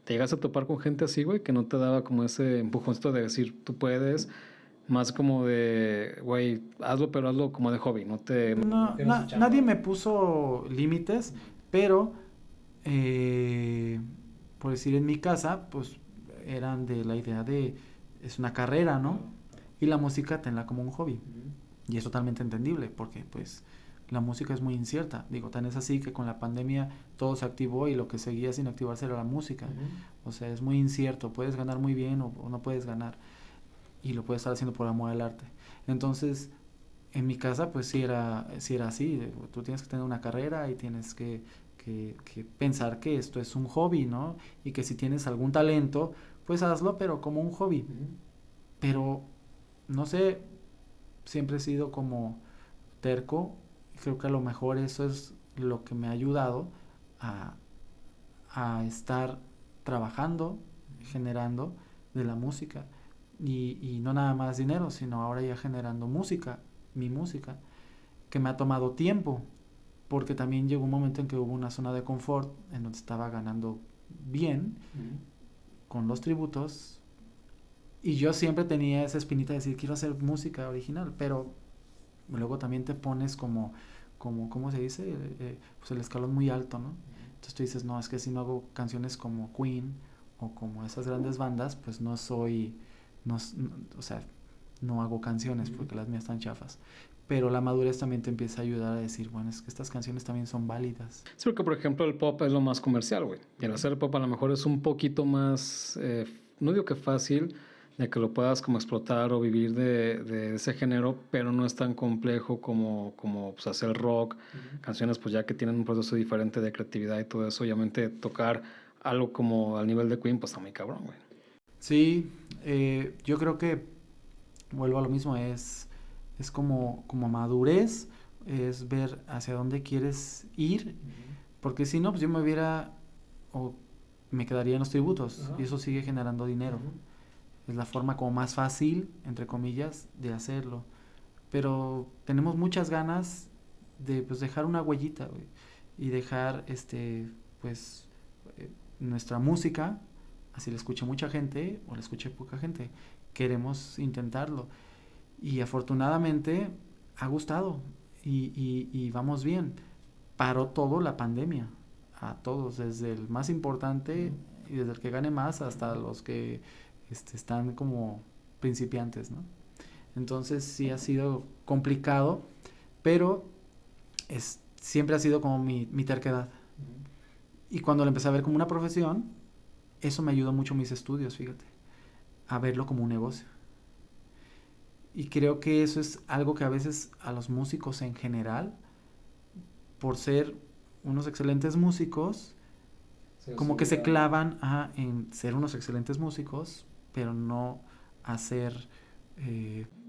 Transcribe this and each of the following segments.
¿Te llegas a topar con gente así, güey, que no te daba como ese empujoncito de decir, tú puedes, más como de, güey, hazlo, pero hazlo como de hobby, no te... No, Que no se nadie chamba. me puso límites, pero eh, por decir en mi casa, pues eran de la idea de es una carrera, ¿no? Y la música tenla como un hobby. Y es totalmente entendible porque pues la música es muy incierta. Digo, tan es así que con la pandemia todo se activó y lo que seguía sin activarse era la música. O sea, es muy incierto. Puedes ganar muy bien o no puedes ganar. Y lo puedes estar haciendo por amor al arte. Entonces, en mi casa pues sí era así. Tú tienes que tener una carrera y tienes que pensar que esto es un hobby, ¿no? Y que si tienes algún talento, pues hazlo, pero como un hobby. Pero, no sé, siempre he sido como terco. Creo que a lo mejor eso es lo que me ha ayudado a, a estar trabajando, generando de la música. Y no nada más dinero, sino ahora ya generando música, mi música, que me ha tomado tiempo, porque también llegó un momento en que hubo una zona de confort en donde estaba ganando bien con los tributos y yo siempre tenía esa espinita de decir quiero hacer música original, pero luego también te pones ¿cómo se dice? Pues el escalón muy alto, ¿no? Entonces tú dices, no, es que si no hago canciones como Queen o como esas grandes bandas, pues no soy, no, o sea, no hago canciones porque las mías están chafas. Pero la madurez también te empieza a ayudar a decir, bueno, es que estas canciones también son válidas. Sí, porque por ejemplo el pop es lo más comercial, güey. Y el hacer pop a lo mejor es un poquito más, no digo que fácil, de que lo puedas como explotar o vivir de ese género, pero no es tan complejo como pues, hacer rock, canciones pues ya que tienen un proceso diferente de creatividad y todo eso. Obviamente tocar algo como al nivel de Queen, pues está muy cabrón, güey. Sí, yo creo que vuelvo a lo mismo, es como madurez, es ver hacia dónde quieres ir, porque si no, pues yo me hubiera, o me quedaría en los tributos, y eso sigue generando dinero. Es la forma como más fácil, entre comillas, de hacerlo. Pero tenemos muchas ganas de pues dejar una huellita, güey, y dejar pues nuestra música, así la escuche mucha gente o la escuche poca gente. Queremos intentarlo. Y afortunadamente ha gustado y vamos bien. Paró todo la pandemia. A todos, desde el más importante y desde el que gane más hasta los que están como principiantes, ¿no? Entonces sí ha sido complicado, pero siempre ha sido como mi terquedad. Y cuando lo empecé a ver como una profesión, eso me ayudó mucho en mis estudios, fíjate, a verlo como un negocio. Y creo que eso es algo que a veces a los músicos en general, por ser unos excelentes músicos, como que se clavan en ser unos excelentes músicos, pero no hacer,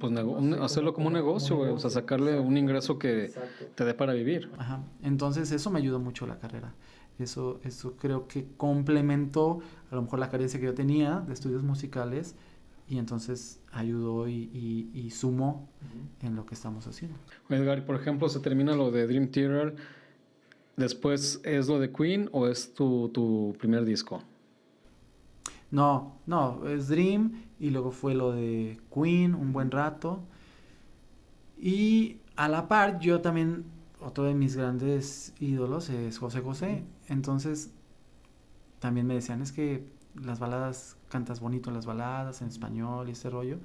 Pues no sé, hacerlo como un como un negocio, güey. O sea, negocio. sacarle un Exacto, ingreso que exacto. te dé para vivir. Ajá. Entonces eso me ayudó mucho la carrera. Eso creo que complementó a lo mejor la carencia que yo tenía de estudios musicales y entonces ayudó y sumó en lo que estamos haciendo. Edgar, por ejemplo, se termina lo de Dream Theater. Después, ¿es lo de Queen o es tu primer disco? No, no, es Dream y luego fue lo de Queen un buen rato. Y a la par yo también, otro de mis grandes ídolos es José José. Entonces también me decían, es que las baladas, cantas bonito las baladas en español y ese rollo.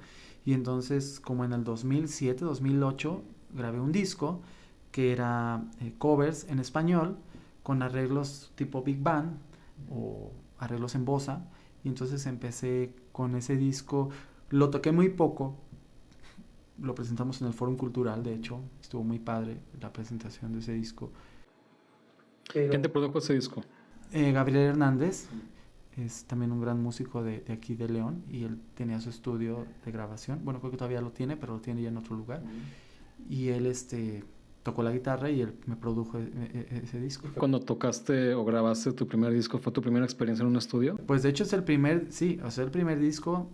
Y entonces, como en el 2007, 2008, grabé un disco que era covers en español con arreglos tipo Big Band o arreglos en bossa. Y entonces empecé con ese disco. Lo toqué muy poco. Lo presentamos en el Fórum Cultural, de hecho. Estuvo muy padre la presentación de ese disco. ¿Quién te Pero produjo ese disco? Gabriel Hernández es también un gran músico de aquí de León y él tenía su estudio de grabación. Bueno, creo que todavía lo tiene, pero lo tiene ya en otro lugar. Y él tocó la guitarra y él me produjo ese disco. Cuando tocaste o grabaste tu primer disco, ¿fue tu primera experiencia en un estudio? Pues de hecho es el primer, sí, o sea, el primer disco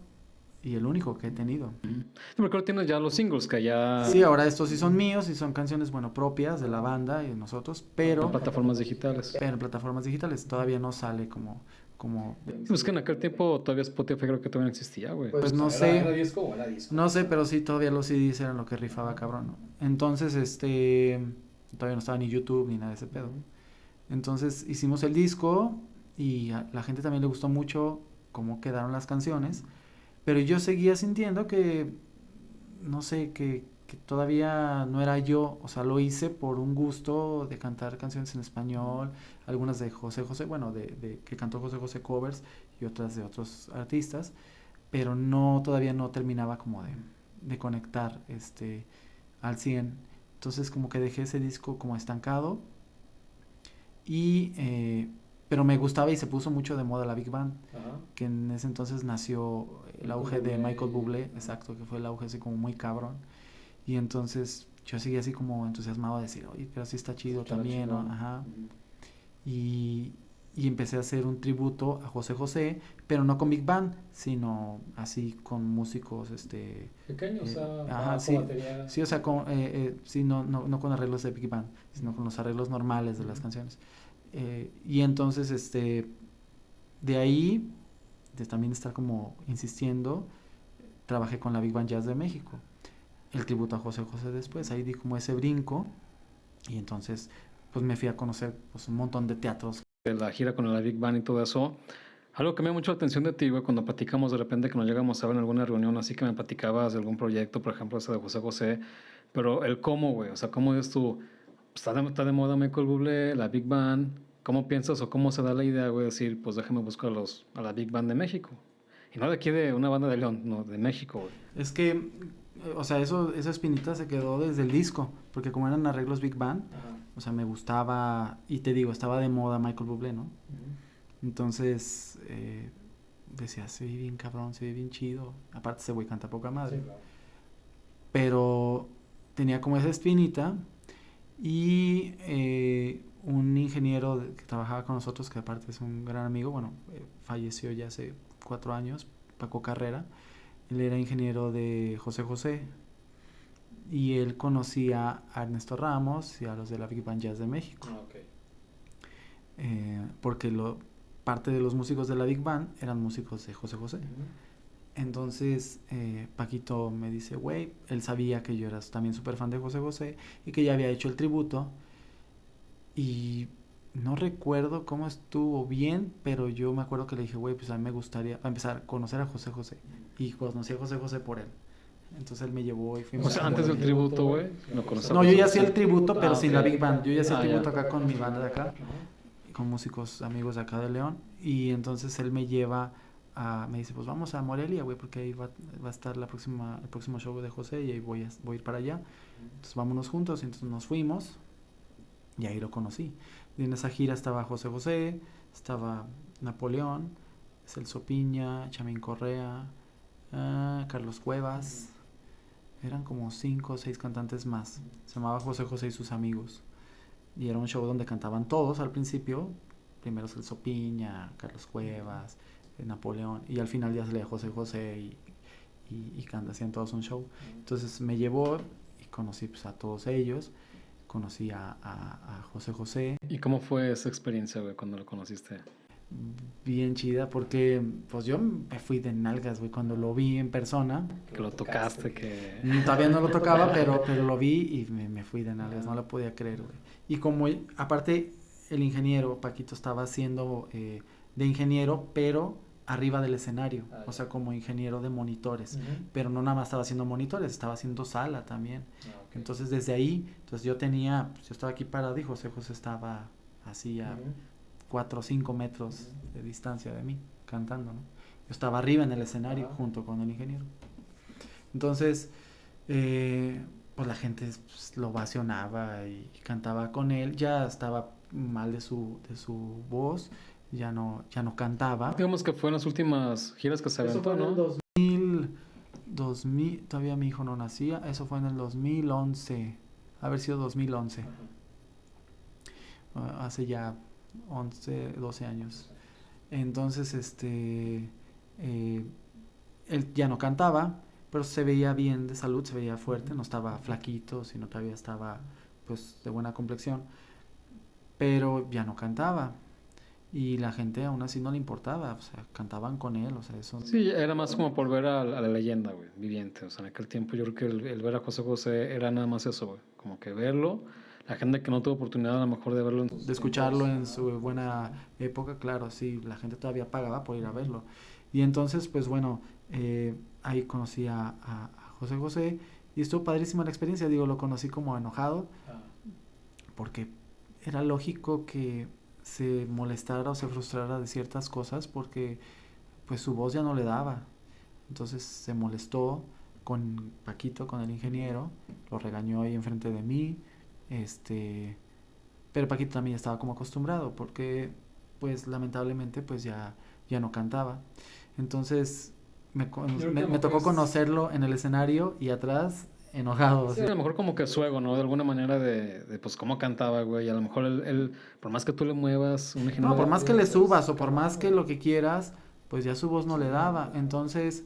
y el único que he tenido. Sí, porque ahora tienes ya los singles que ya Sí, ahora estos sí son míos y son canciones, bueno, propias de la banda y de nosotros, en pero plataformas digitales. en plataformas digitales todavía no sale como como... Pues que en aquel tiempo todavía Spotify creo que todavía no existía, güey. Pues no sé. ¿Era disco o era disco? No sé, pero sí, todavía los CDs eran lo que rifaba, cabrón, ¿no? Entonces, todavía no estaba ni YouTube ni nada de ese pedo. Entonces hicimos el disco y a la gente también le gustó mucho cómo quedaron las canciones, pero yo seguía sintiendo que, no sé, que todavía no era yo, o sea, lo hice por un gusto de cantar canciones en español, algunas de José José, bueno, que cantó José José covers y otras de otros artistas, pero no, todavía no terminaba como de conectar al 100. Entonces como que dejé ese disco como estancado y pero me gustaba y se puso mucho de moda la Big Band, Ajá. que en ese entonces nació el auge de Michael Bublé, exacto, que fue el auge así como muy cabrón. Y entonces yo seguía así como entusiasmado de decir, oye, pero sí está chido también, ¿no? Ajá. Y, y empecé a hacer un tributo a José José, pero no con Big Band, sino así con músicos, Pequeño, o sea, ajá, bajo, sí, batería. sí, o sea, sí, no con arreglos de Big Band, sino con los arreglos normales de las canciones. Y entonces, de ahí, de también estar como insistiendo, trabajé con la Big Band Jazz de México. El tributo a José José después, ahí di como ese brinco y entonces pues me fui a conocer pues un montón de teatros. De la gira con la Big Band y todo eso. Algo que me llama mucho la atención de ti, güey, cuando platicamos de repente que nos llegamos a ver en alguna reunión, así que me platicabas de algún proyecto, por ejemplo, ese de José José, pero el cómo, güey, o sea, cómo es tu... está de moda Michael Bublé, la Big Band, ¿cómo piensas o cómo se da la idea, güey, de decir, pues déjame buscar a la Big Band de México? Y no de aquí de una banda de León, no, de México, güey. Es que, o sea, esa espinita se quedó desde el disco, porque como eran arreglos Big Band, Ajá. o sea, me gustaba, y te digo, estaba de moda Michael Bublé, ¿no? Ujú. Entonces, decía, se ve bien cabrón, se ve bien chido. Aparte, ese güey canta poca madre. Sí, claro. Pero tenía como esa espinita y un ingeniero que trabajaba con nosotros, que aparte es un gran amigo, bueno, falleció ya hace 4 años, Paco Carrera. Él era ingeniero de José José y él conocía a Ernesto Ramos y a los de la Big Band Jazz de México. Ah, ok. Porque parte de los músicos de la Big Band eran músicos de José José. Ujú. Entonces Paquito me dice, güey, él sabía que yo era también súper fan de José José y que ya había hecho el tributo. Y no recuerdo cómo estuvo bien, pero yo me acuerdo que le dije, güey, pues a mí me gustaría empezar a conocer a José José. Y conocí a José José por él. Entonces él me llevó y fuimos O sea, a antes del Morelia. tributo, güey, no conocía. No, yo ya hacía el tributo, pero Ah, sin ok. la Big Band. Yo ya hacía el Ah, tributo ya. acá con mi banda de acá, Ajá. con músicos amigos de acá de León. Y entonces él me lleva me dice, pues vamos a Morelia, güey, porque ahí va a estar el próximo show de José y ahí voy a ir para allá. Entonces vámonos juntos. Y entonces nos fuimos y ahí lo conocí. Y en esa gira estaba José José, estaba Napoleón, Celso Piña, Chamín Correa, Carlos Cuevas. Eran como 5 o 6 cantantes más. Se llamaba José José y sus amigos. Y era un show donde cantaban todos al principio. Primero Celso Piña, Carlos Cuevas, Napoleón. Y al final ya salía José José y hacían todos un show. Entonces me llevó y conocí pues, a todos ellos. Conocí a José José. ¿Y cómo fue esa experiencia, güey, cuando lo conociste? Bien chida porque pues yo me fui de nalgas, güey, cuando lo vi en persona. Que lo tocaste, que... Todavía no lo tocaba, pero lo vi y me fui de nalgas, no lo podía creer, güey. Y como aparte el ingeniero, Paquito, estaba haciendo de ingeniero, pero arriba del escenario, o sea, como ingeniero de monitores. Ujú. Pero no nada más estaba haciendo monitores, estaba haciendo sala también. Ah, ok. Entonces desde ahí, entonces yo estaba aquí parado y José estaba así a Ujú. 4 o 5 metros de distancia de mí, cantando, ¿no? Yo estaba arriba en el escenario Ajá. junto con el ingeniero. Entonces, pues la gente pues, lo ovacionaba y cantaba con él. Ya estaba mal de su voz, ya no cantaba. Digamos que fue en las últimas giras que se Eso aventó, fue en el ¿no? 2000, todavía mi hijo no nacía. Eso fue en el 2011, haber sido 2011, Ajá. hace ya 11, 12 años. Entonces, él ya no cantaba, pero se veía bien de salud, se veía fuerte, no estaba flaquito, sino todavía estaba pues de buena complexión, pero ya no cantaba. y la gente aún así no le importaba, o sea, cantaban con él, o sea, eso... Sí, era más como por ver a la leyenda, güey, viviente. O sea, en aquel tiempo yo creo que el ver a José José era nada más eso, güey. Como que verlo. La gente que no tuvo oportunidad a lo mejor de verlo en sus De escucharlo tiempos. en su buena época, claro, sí, la gente todavía pagaba por ir a verlo. Y entonces, pues bueno, ahí conocí a José José y estuvo padrísima la experiencia, digo, lo conocí como enojado, Ah, porque era lógico que se molestara o se frustrara de ciertas cosas porque pues su voz ya no le daba. Entonces se molestó con Paquito, con el ingeniero, lo regañó ahí enfrente de mí, este, pero Paquito también estaba como acostumbrado porque pues lamentablemente pues ya no cantaba. Entonces yo creo que a lo me mejor tocó es. conocerlo en el escenario y atrás enojado, Sí, así. a lo mejor como que su ego, ¿no? De alguna manera de pues cómo cantaba, güey. A lo mejor por más que tú le muevas un No, ingeniero de por más que le audio, subas pues o por más que lo que quieras, pues ya su voz no le daba. Entonces,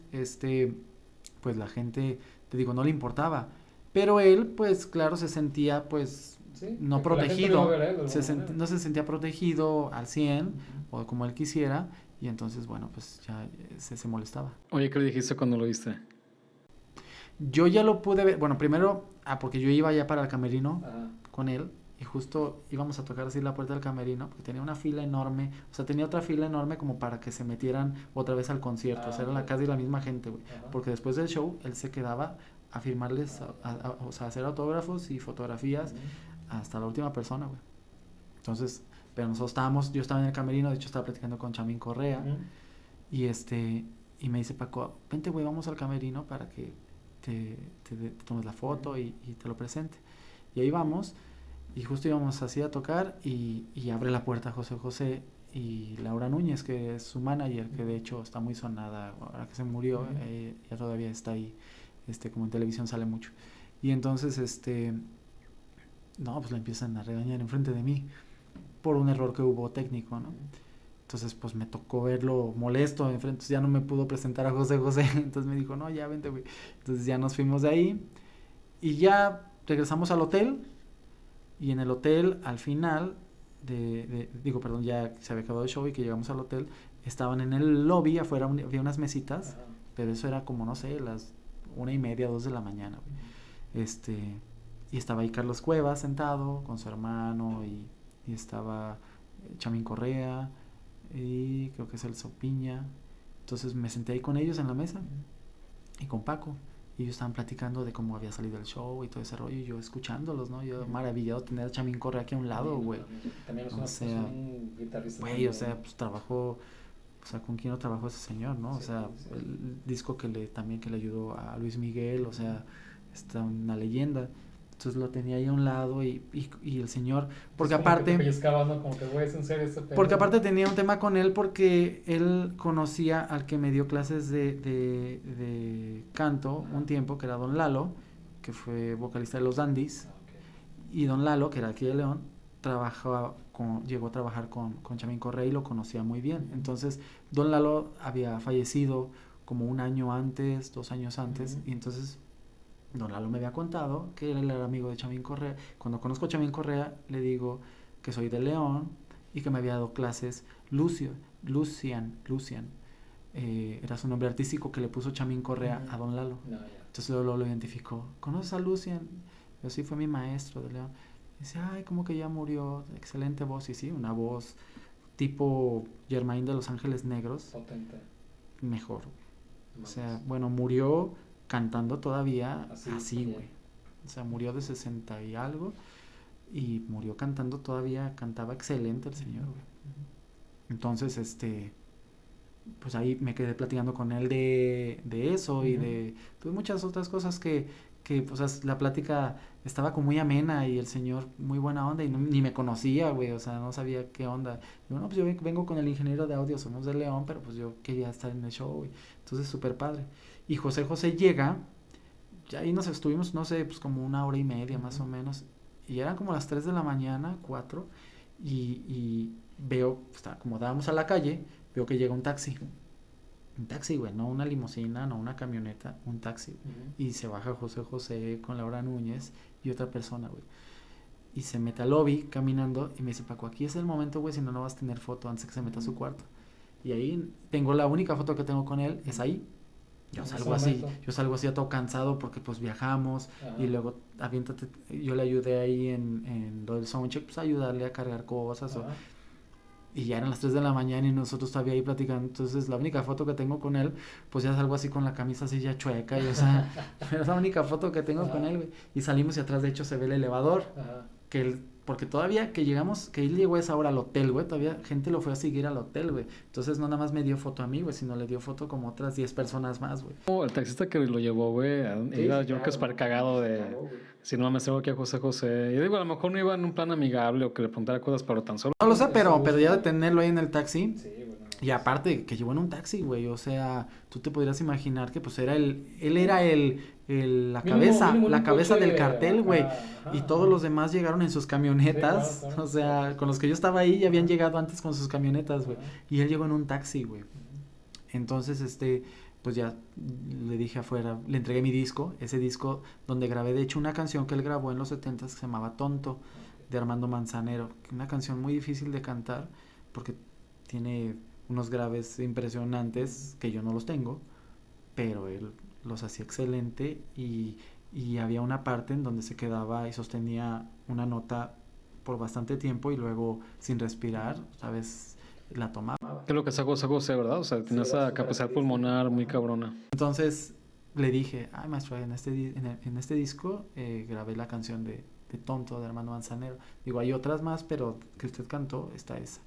pues la gente, te digo, no le importaba. Pero él, pues claro, se sentía pues Sí, no porque la gente lo iba a protegido, ver a él de alguna manera. no se sentía protegido al 100 Ujú. o como él quisiera y entonces, bueno, pues ya se molestaba. Oye, ¿qué le dijiste cuando lo viste? Yo ya lo pude ver, bueno, primero, porque yo iba ya para el camerino Ajá. con él y justo íbamos a tocar así la puerta del camerino porque tenía una fila enorme, o sea, tenía otra fila enorme como para que se metieran otra vez al concierto, o sea, Ah, era ok. casi la misma gente, güey, Ajá. porque después del show él se quedaba a firmarles, o sea, a hacer autógrafos y fotografías Ujú. hasta la última persona, güey. Entonces, pero nosotros yo estaba en el camerino, de hecho estaba platicando con Chamín Correa Ujú. y y me dice Paco, vente, güey, vamos al camerino para que te tomes la foto y te lo presente. Y ahí vamos, y justo íbamos así a tocar, y abre la puerta José José y Laura Núñez, que es su manager, que de hecho está muy sonada, ahora que se murió, Ujú. ya todavía está ahí, como en televisión sale mucho. Y entonces, no, pues la empiezan a regañar enfrente de mí por un error que hubo técnico, ¿no? Entonces, pues me tocó verlo molesto enfrente, entonces ya no me pudo presentar a José José, entonces me dijo, no, ya vente, güey. Entonces ya nos fuimos de ahí y ya regresamos al hotel y en el hotel al final, digo, perdón, ya se había acabado el show y que llegamos al hotel, estaban en el lobby, afuera había unas mesitas, Ajá. pero eso era como, no sé, las 1:30, 2 de la mañana, güey. Y estaba ahí Carlos Cuevas sentado con su hermano y estaba Chamín Correa y creo que es el Sopiña. Entonces me senté ahí con ellos en la mesa y con Paco. Y ellos estaban platicando de cómo había salido el show y todo ese rollo. Y yo escuchándolos, ¿no? Yo maravillado de tener a Chamín Correa aquí a un lado, güey. También es, O es sea, un guitarrista güey, o también. sea, pues trabajó. O sea, ¿con quién no trabajó ese señor, no? O Sí, sea, sí. el disco también que le ayudó a Luis Miguel, o sea, está una leyenda. Entonces lo tenía ahí a un lado y el señor, Es porque como que te aparte, pellizcabas, ¿no? Como que, güey, es en serio este porque pedo. aparte tenía un tema con él porque él conocía al que me dio clases de canto Ajá. un tiempo, que era Don Lalo, que fue vocalista de Los Dandies, Ah, ok. y Don Lalo, que era aquí de León, llegó a trabajar con Chamín Correa y lo conocía muy bien. Ujú. Entonces, Don Lalo había fallecido como un año antes, 2 años antes, Ujú. y entonces Don Lalo me había contado que él era amigo de Chamín Correa. Cuando conozco a Chamín Correa, le digo que soy de León y que me había dado clases Lucian. Era su nombre artístico que le puso Chamín Correa a Ujú. Don Lalo. No, ya. Entonces luego lo identificó. ¿Conoces a Lucian? Yo sí, fue mi maestro de León. Dice, ay, como que ya murió. Excelente voz. Y sí, una voz tipo Germain de Los Ángeles Negros. Potente. Mejor. O Mames. sea, bueno, murió cantando todavía Así, así, güey. bien. O sea, murió de 60 y algo. Y murió cantando todavía. Cantaba excelente el señor, güey. Entonces, pues ahí me quedé platicando con él de eso y Ujú. de pues, muchas otras cosas que pues la plática estaba como muy amena y el señor muy buena onda y ni me conocía, güey, o sea, no sabía qué onda. Y bueno, pues yo vengo con el ingeniero de audio, somos de León, pero pues yo quería estar en el show, güey. Entonces, súper padre. Y José José llega, ya ahí nos estuvimos, no sé, pues como 1 hora y media más Ujú. o menos, y eran como las 3 de la mañana, 4, y veo, pues, como dábamos a la calle, veo que llega un taxi. Un taxi, güey, no una limusina, no una camioneta, un taxi. Ujú. Y se baja José José con Laura Núñez y otra persona, güey. y se mete al lobby caminando y me dice, Paco, aquí es el momento, güey, si no, no vas a tener foto antes que se meta a su cuarto. Y ahí tengo la única foto que tengo con él, es ahí. Yo En salgo ese así, momento. yo salgo así ya todo cansado porque pues viajamos Ajá. y luego aviéntate, yo le ayudé ahí en lo del soundcheck, pues ayudarle a cargar cosas Ajá. y ya eran las 3 de la mañana y nosotros todavía ahí platicando, entonces la única foto que tengo con él, pues ya salgo así con la camisa así ya chueca y o sea, es la única foto que tengo con él, güey. Y salimos y atrás de hecho se ve el elevador, Ajá. que él, porque todavía que llegamos, que él llegó a esa hora al hotel, güey, todavía gente lo fue a seguir al hotel, güey. Entonces no nada más me dio foto a mí, güey, sino le dio foto como a otras 10 personas más, güey. Oh, el taxista que lo llevó, güey, Sí, iba sí, yo creo que claro, súper ¿no? cagado de... Claro, güey. Si no me tengo aquí a José José. Yo digo, a lo mejor no iba en un plan amigable o que le preguntara cosas, pero tan solo... No lo sé, Eso pero gusta. ya de tenerlo ahí en el taxi. Sí, güey. No, Y aparte, que llevó en un taxi, güey, o sea, tú te podrías imaginar que pues era él era la cabeza, mínimo en la un cabeza coche del cartel, güey. acá, ajá, Y todos los demás llegaron en sus camionetas, Sí, claro, claro. o sea, con los que yo estaba ahí ya habían Ajá. llegado antes con sus camionetas, güey. Ajá. Y él llegó en un taxi, güey. Ujú. Entonces, pues ya le dije afuera, le entregué mi disco, ese disco donde grabé, de hecho, una canción que él grabó en los 70 que se llamaba Tonto, de Armando Manzanero, una canción muy difícil de cantar porque tiene unos graves impresionantes que yo no los tengo, pero él los hacía excelente y había una parte en donde se quedaba y sostenía una nota por bastante tiempo y luego sin respirar, ¿sabes? La tomaba. ¿Qué es lo que sacó José José, verdad? O sea, tiene Sí, esa súper capacidad artística. pulmonar muy cabrona. Entonces le dije, ay maestro, en este disco grabé la canción de Tonto de Armando Manzanero. Digo, hay otras más, pero que usted cantó, está esa.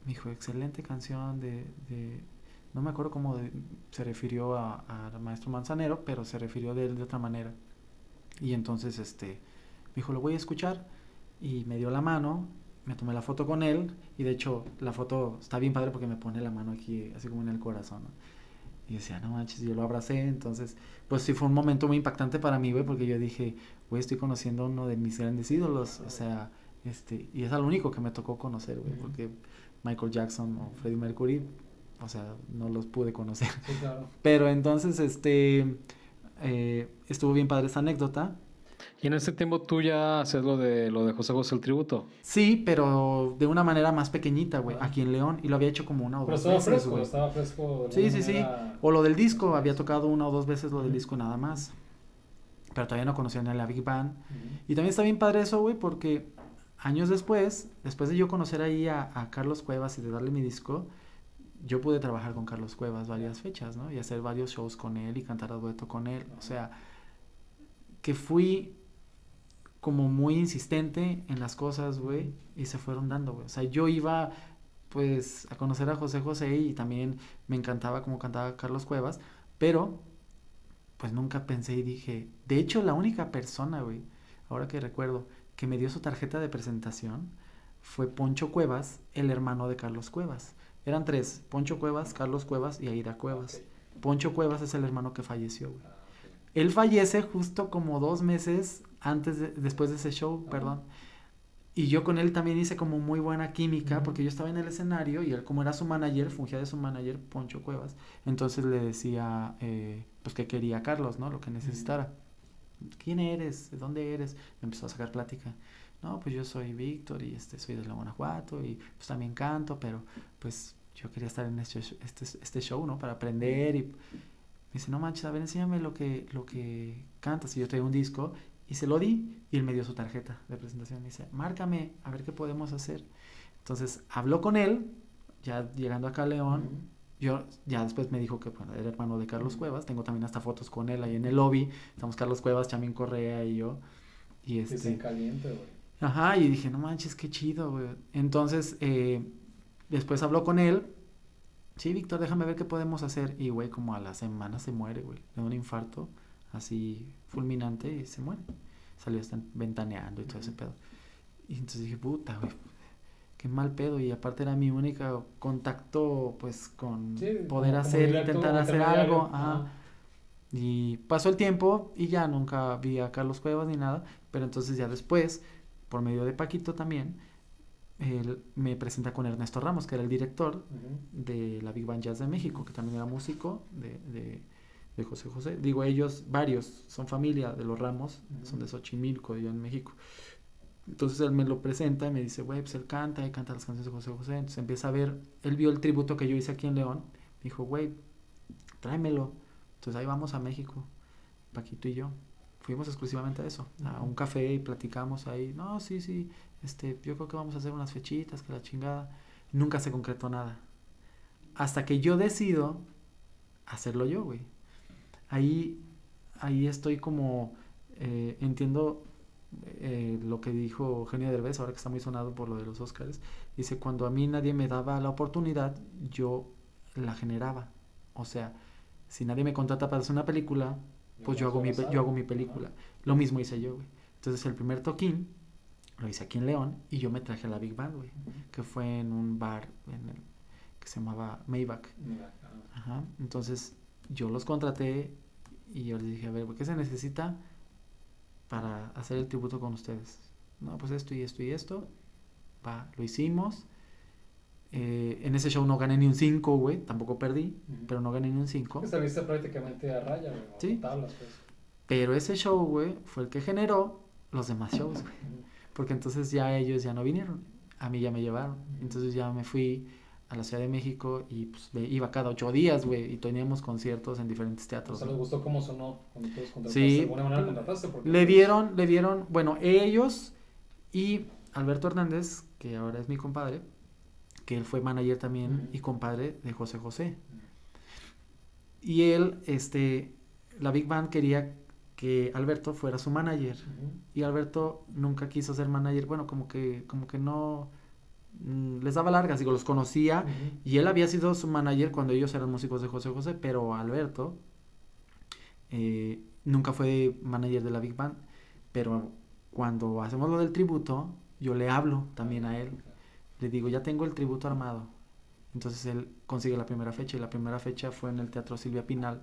Me dijo, excelente canción no me acuerdo cómo se refirió al maestro Manzanero, pero se refirió de él de otra manera. Y entonces me dijo, lo voy a escuchar. Y me dio la mano, me tomé la foto con él. Y de hecho, la foto está bien padre porque me pone la mano aquí, así como en el corazón, ¿no? Y decía, no manches, yo lo abracé. Entonces, pues sí fue un momento muy impactante para mí, güey, porque yo dije, güey, estoy conociendo a uno de mis grandes ídolos. O sea, y es al único que me tocó conocer, güey, Ujú. porque Michael Jackson o Freddie Mercury, o sea, no los pude conocer. Sí, claro. Pero entonces, estuvo bien padre esa anécdota. Y en ese tiempo tú ya hacías lo de José José el tributo. Sí, pero de una manera más pequeñita, güey, Ajá. aquí en León. Y lo había hecho como una o Pero dos estaba veces, fresco, güey. estaba fresco de Sí, alguna sí, sí. manera. O lo del disco, había tocado una o dos veces lo del Ujú. disco nada más. Pero todavía no conocía ni a la Big Band. Ujú. Y también está bien padre eso, güey, porque años después de yo conocer ahí a Carlos Cuevas y de darle mi disco, yo pude trabajar con Carlos Cuevas varias fechas, ¿no? Y hacer varios shows con él y cantar a dueto con él. O sea, que fui como muy insistente en las cosas, güey, y se fueron dando, güey. O sea, yo iba, pues, a conocer a José José y también me encantaba como cantaba Carlos Cuevas, pero, pues, nunca pensé y dije, de hecho, la única persona, güey, ahora que recuerdo, que me dio su tarjeta de presentación fue Poncho Cuevas, el hermano de Carlos Cuevas. Eran tres, Poncho Cuevas, Carlos Cuevas y Aida Cuevas. Ok. Poncho Cuevas es el hermano que falleció, güey. Ah, ok. Él fallece justo como 2 meses después de ese show, Ajá. perdón. Y yo con él también hice como muy buena química, Ujú. porque yo estaba en el escenario y él como era su manager, fungía de su manager, Poncho Cuevas. Entonces le decía, pues que quería Carlos, ¿no? Lo que necesitara. ¿Quién eres? ¿De dónde eres? Me empezó a sacar plática. No, pues yo soy Víctor y soy de Guanajuato y pues también canto, pero pues yo quería estar en este show, ¿no? Para aprender y me dice, no manches, a ver, enséñame lo que cantas. Y yo traigo un disco y se lo di y él me dio su tarjeta de presentación. Me dice, márcame, a ver qué podemos hacer. Entonces habló con él, ya llegando acá a León. Ujú. Yo ya después me dijo que bueno, era hermano de Carlos Cuevas. Tengo también hasta fotos con él ahí en el lobby. Estamos Carlos Cuevas, Chamín Correa y yo. Y Sí, se caliente, güey. ajá, y dije, no manches, qué chido, güey. Entonces, después habló con él. Sí, Víctor, déjame ver qué podemos hacer. Y, güey, como a la semana se muere, güey. Le da un infarto así fulminante y se muere. Salió hasta ventaneando y todo ese pedo. Y entonces dije, puta, güey, qué mal pedo. Y aparte era mi único contacto, pues, con Sí, poder como hacer, directo, intentar hacer intermediario. algo. Ajá. Ajá. Y pasó el tiempo y ya nunca vi a Carlos Cuevas ni nada. Pero entonces ya después, por medio de Paquito también, él me presenta con Ernesto Ramos, que era el director Ujú. de la Big Band Jazz de México, que también era músico de José José. Digo, ellos, varios, son familia de los Ramos, Ujú. son de Xochimilco, yo en México. Entonces él me lo presenta y me dice, güey, pues él canta y canta las canciones de José José. Entonces empieza a ver, él vio el tributo que yo hice aquí en León. Me dijo, güey, tráemelo. Entonces ahí vamos a México, Paquito y yo. Fuimos exclusivamente a eso, a un café y platicamos ahí. No, sí, yo creo que vamos a hacer unas fechitas, que la chingada. Nunca se concretó nada. Hasta que yo decido hacerlo yo, güey. Ahí estoy como, entiendo lo que dijo Eugenio Derbez, ahora que está muy sonado por lo de los Oscars. Dice, cuando a mí nadie me daba la oportunidad, yo la generaba. O sea, si nadie me contrata para hacer una película, pues yo hago mi película. Lo mismo hice yo, güey. Entonces el primer toquín lo hice aquí en León y yo me traje a la Big Band, güey, que fue en un bar que se llamaba Maybach. Ajá. Entonces yo los contraté y yo les dije, a ver, ¿qué se necesita para hacer el tributo con ustedes? No, pues esto y esto y esto. Va, lo hicimos. En ese show no gané ni un 5, güey. Tampoco perdí, pero no gané ni un 5. Saliste prácticamente a raya, güey. Sí. Tablas, pues. Pero ese show, güey, fue el que generó los demás shows, güey. Porque entonces ya ellos ya no vinieron. A mí ya me llevaron. Entonces ya me fui a la Ciudad de México y pues iba cada 8 días, güey. Y teníamos conciertos en diferentes teatros. O sea, ¿les gustó cómo sonó cuando tú los contrataste? Sí. ¿De alguna manera contrataste? Porque Le vieron, bueno, ellos y Alberto Hernández, que ahora es mi compadre, que él fue manager también y compadre de José José. Y él, la Big Band quería que Alberto fuera su manager. Y Alberto nunca quiso ser manager. Bueno, como que no les daba largas, digo, los conocía. Y él había sido su manager cuando ellos eran músicos de José José, pero Alberto nunca fue manager de la Big Band. Pero cuando hacemos lo del tributo, yo le hablo también a él. Le digo, ya tengo el tributo armado. Entonces él consigue la primera fecha y la primera fecha fue en el Teatro Silvia Pinal